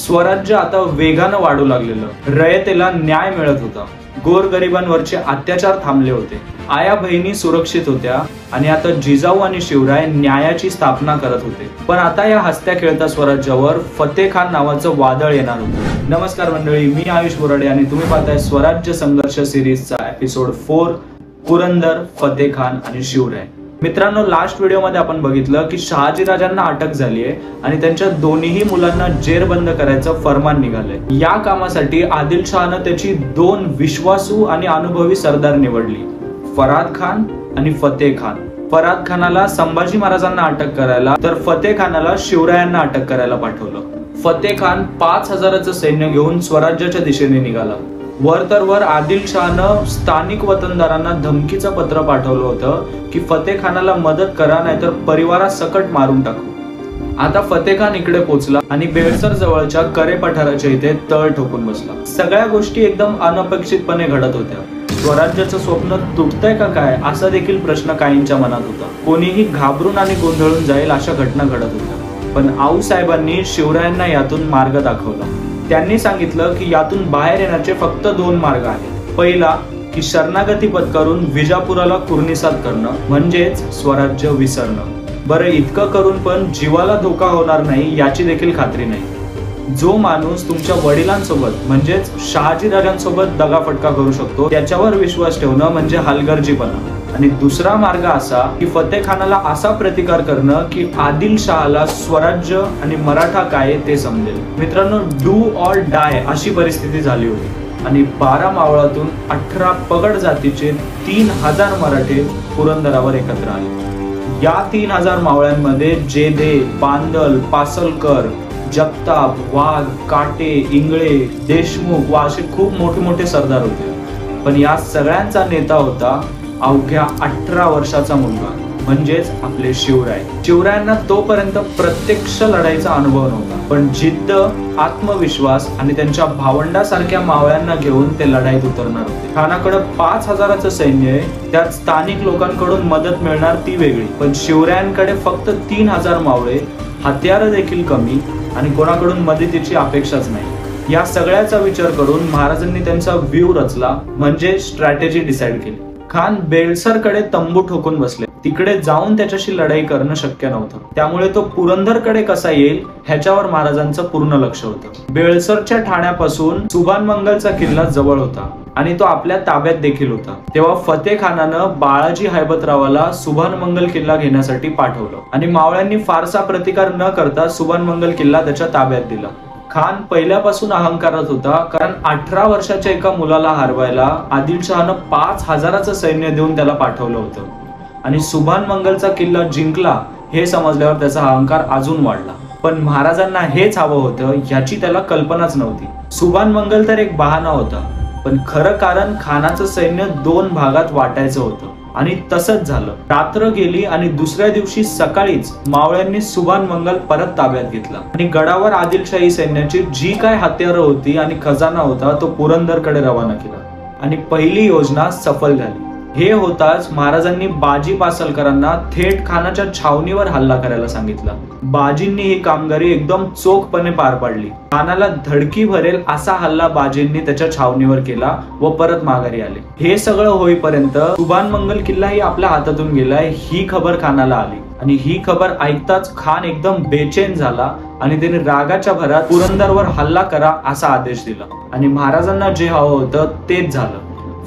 स्वराज्य आता वेगानं वाढू लागलेलं, रयतेला न्याय मिळत होता, गोरगरिबांवरचे अत्याचार थांबले होते, आया बहिणी सुरक्षित होत्या आणि आता जिजाऊ आणि शिवराय न्यायाची स्थापना करत होते। पण आता या हसत्या खेळत्या स्वराज्यावर फतेह खान नावाचं वादळ येणार होतं। नमस्कार मंडळी, मी आयुष बोराडे आणि तुम्ही पाहताय स्वराज्य संघर्ष सिरीजचा एपिसोड 4 पुरंदर, फतेह खान आणि शिवराय। मित्रांनो, लास्ट व्हिडिओ मध्ये आपण बघितलं की शहाजीराजांना अटक झाली आहे आणि त्यांच्या दोन्ही मुलांना जेरबंद करायचं फरमान निघालंय। या कामासाठी आदिलशहानं त्याची 2 विश्वासू आणि अनुभवी सरदार निवडली, फराद खान आणि फतेह खान। फराद खानाला संभाजी महाराजांना अटक करायला तर फतेह खानाला शिवरायांना अटक करायला पाठवलं। फतेह खान 5000चं सैन्य घेऊन स्वराज्याच्या दिशेने निघाला। वर तर वर आदिलशहानं स्थानिक वतनदारांना धमकीचं पत्र पाठवलं होतं की फतेह खानाला मदत करा नाहीतर परिवारासकट मारून टाकू। आता फतेह खान इकडे पोहोचला आणि बेळसर जवळच्या करे पठाराच्या इथे तळ ठोकून बसला। सगळ्या गोष्टी एकदम अनपेक्षितपणे घडत होत्या। स्वराज्याचं स्वप्न तुटतंय का काय असा देखील प्रश्न काहींच्या मनात होता। कोणीही घाबरून आणि गोंधळून जाईल अशा घटना घडत होत्या। पण आऊसाहेबांनी शिवरायांना यातून मार्ग दाखवला। त्यांनी सांगितलं की यातून बाहेर येण्याचे फक्त 2 मार्ग आहेत। पहिला की शरणागती पत्करून विजापुराला कुर्निसात करणं म्हणजेच स्वराज्य विसरणं। बरं, इतकं करून पण जीवाला धोका होणार नाही याची देखील खात्री नाही। जो माणूस तुमच्या वडिलांसोबत म्हणजेच शहाजीराजांसोबत दगाफटका करू शकतो त्याच्यावर विश्वास ठेवणं म्हणजे हलगर्जीपणा। आणि दुसरा मार्ग असा की फतेह खानाला असा प्रतिकार करणं की आदिलशहाला स्वराज्य आणि मराठा काय ते समजेल। मित्रांनो, डू ऑर डाय अशी परिस्थिती झाली होती आणि 12 मावळातून 18 पगड जातीचे 3000 मराठे पुरंदरावर एकत्र आले। या 3000 मावळ्यांमध्ये जेधे, बांदल, पासलकर, जगताप, वाघ, काटे, इंगळे, देशमुख व असे खूप मोठे सरदार होते। पण या सगळ्यांचा नेता होता अवघ्या 18 वर्षाचा मुलगा म्हणजेच आपले शिवराय। शिवरायांना तोपर्यंत प्रत्यक्ष लढाईचा अनुभव नव्हता, पण जिद्द, आत्मविश्वास आणि त्यांच्या भावंडासारख्या मावळ्यांना घेऊन ते लढाईत उतरणार होते। खानाकडे 5000चं सैन्य आहे, त्यात स्थानिक लोकांकडून मदत मिळणार ती वेगळी, पण शिवरायांकडे फक्त 3000 मावळे, हत्यार देखील कमी आणि कोणाकडून मदतीची अपेक्षाच नाही। या सगळ्याचा विचार करून महाराजांनी त्यांचा व्ह्यू रचला म्हणजे स्ट्रॅटेजी डिसाइड केली। खान बेळसरकडे तंबू ठोकून बसले। तिकडे जाऊन त्याच्याशी लढाई करणं शक्य नव्हतं, त्यामुळे तो पुरंदरकडे कसा येईल ह्याच्यावर महाराजांचं पूर्ण लक्ष होतं। बेळसरच्या ठाण्यापासून सुभानमंगलचा किल्ला जवळ होता आणि तो आपल्या ताब्यात देखील होता। तेव्हा फतेह खानानं बाळाजी हैबतरावाला सुभानमंगल किल्ला घेण्यासाठी पाठवलं आणि मावळ्यांनी फारसा प्रतिकार न करता सुभानमंगल किल्ला त्याच्या ताब्यात दिला। खान पहिल्यापासून अहंकारात होता, कारण 18 वर्षाच्या एका मुलाला हरवायला आदिलशहानं 5000चं सैन्य देऊन त्याला पाठवलं होतं आणि सुभानमंगलचा किल्ला जिंकला हे समजल्यावर त्याचा अहंकार अजून वाढला। पण महाराजांना हेच हवं होतं याची त्याला कल्पनाच नव्हती। सुभानमंगल तर एक बहाणा होता, पण खरं कारण खानाचं सैन्य 2 भागात वाटायचं होतं आणि तसंच झालं। रात्र गेली आणि दुसऱ्या दिवशी सकाळीच मावळ्यांनी सुभानमंगल परत ताब्यात घेतला आणि गडावर आदिलशाही सैन्याची जी काय हत्यारं होती आणि खजाना होता तो पुरंदरकडे रवाना केला आणि पहिली योजना सफल झाली। हे होताच महाराजांनी बाजी पासलकरांना थेट खानाच्या छावणीवर हल्ला करायला सांगितला। बाजींनी ही कामगिरी एकदम चोखपणे पार पाडली। खानाला धडकी भरेल असा हल्ला बाजींनी त्याच्या छावणीवर केला व परत माघारी आले। हे सगळं होईपर्यंत सुभानमंगल किल्लाही आपल्या हातातून गेलाय ही खबर खानाला आली आणि ही खबर ऐकताच खान एकदम बेचैन झाला आणि त्याने रागाच्या भरात पुरंदरवर हल्ला करा असा आदेश दिला आणि महाराजांना जे हवं होतं तेच झालं।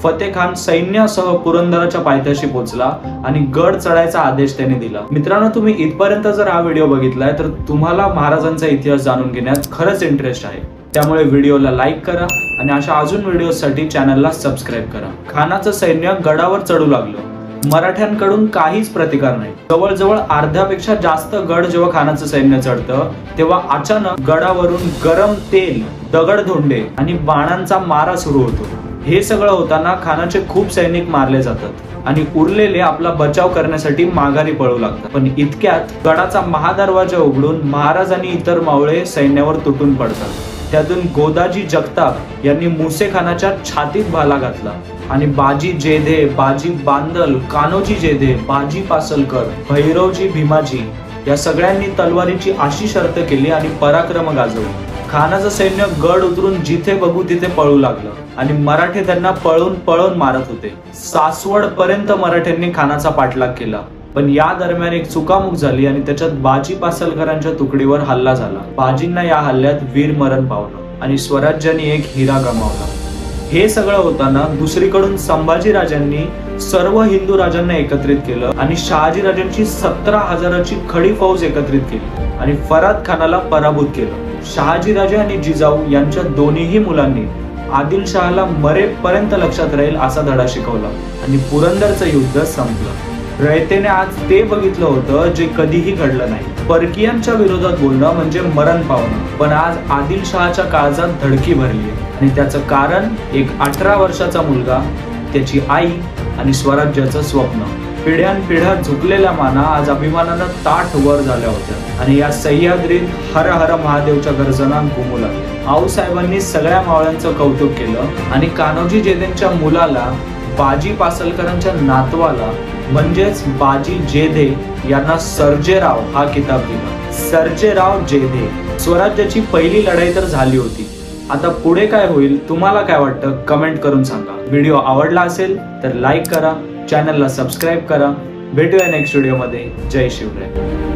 फतेह खान सैन्यासह पुरंदराच्या पायथ्याशी पोहोचला आणि गड चढायचा आदेश त्याने दिला। मित्रांनो, तुम्ही इथपर्यंत जर हा व्हिडिओ बघितलाय तर तुम्हाला महाराजांचा इतिहास जाणून घेण्यात खरंच इंटरेस्ट आहे, त्यामुळे व्हिडिओला लाईक करा आणि अशा अजून व्हिडिओसाठी चॅनलला सबस्क्राईब करा। खानाचं सैन्य गडावर चढू लागलं। मराठ्यांकडून काहीच प्रतिकार नाही। जवळजवळ अर्ध्यापेक्षा जास्त गड जेव्हा खानाचं सैन्य चढतं तेव्हा अचानक गडावरून गरम तेल, दगडधोंडे आणि बाणांचा मारा सुरू होतो। हे सगळं होताना खानाचे खूप सैनिक मारले जातात आणि उरलेले आपला बचाव करण्यासाठी माघारी पळू लागतात। पण इतक्यात गडाचा महादरवाजा उघडून महाराज आणि इतर मावळे सैन्यावर तुटून पडतात। त्यातून गोदाजी जगताप यांनी मुसे खानाच्या छातीत भाला घातला आणि बाजी जेधे, बाजी बांदल, कान्होजी जेधे, बाजी पासलकर, भैरवजी भीमाजी या सगळ्यांनी तलवारीची अशी शर्त केली आणि पराक्रम गाजवला। खानाचं सैन्य गड उतरून जिथे बघू तिथे पळू लागलं आणि मराठे त्यांना पळून पळून मारत होते। सासवड पर्यंत मराठ्यांनी खानाचा पाठलाग केला, पण या दरम्यान एक चुकामुक झाली आणि त्याच्यात बाजी पासलकरांच्या तुकडीवर हल्ला झाला। बाजींना या हल्ल्यात वीर मरण पावलं आणि स्वराज्याने एक हिरा गमावला। हे सगळं होताना दुसरीकडून संभाजीराजांनी सर्व हिंदू राजांना एकत्रित केलं आणि शहाजीराजांची 17,000ची खडी फौज एकत्रित केली आणि फराद खानाला पराभूत केलं। शहाजीराजे आणि जिजाऊ यांच्या दोन्हीही मुलांनी आदिलशहाला मरेपर्यंत लक्षात राहील असा धडा शिकवला आणि पुरंदरचं युद्ध संपलं। रयतेने आज ते बघितलं होतं जे कधीही घडलं नाही। परकीयांच्या विरोधात बोलणं म्हणजे मरण पावणं, पण आज आदिलशहाच्या काळजात धडकी भरली आणि त्याचं कारण एक 18 वर्षाचा मुलगा, त्याची आई आणि स्वराज्याचं स्वप्न। पिढ्यानपिढ्या झुकलेल्या माना आज अभिमानानं ताठ वर झाल्या होत्या आणि या सह्याद्रीत हर हर महादेवच्या गर्जना घुमू लागल्या। आऊसाहेबांनी सगळ्या मावळ्यांचं कौतुक केलं आणि कान्होजी जेधेंच्या मुलाला, बाजी पासलकरांच्या नातवाला म्हणजेच बाजी जेधे यांना सर्जेराव हा किताब दिला। सर्जेराव जेधे। स्वराज्याची पहिली लढाई तर झाली होती, आता पुढे काय होईल तुम्हाला काय वाटतं कमेंट करून सांगा। व्हिडिओ आवडला असेल तर लाईक करा, चॅनलला सबस्क्राईब करा। भेटूया नेक्स्ट व्हिडिओमध्ये। जय शिवराय।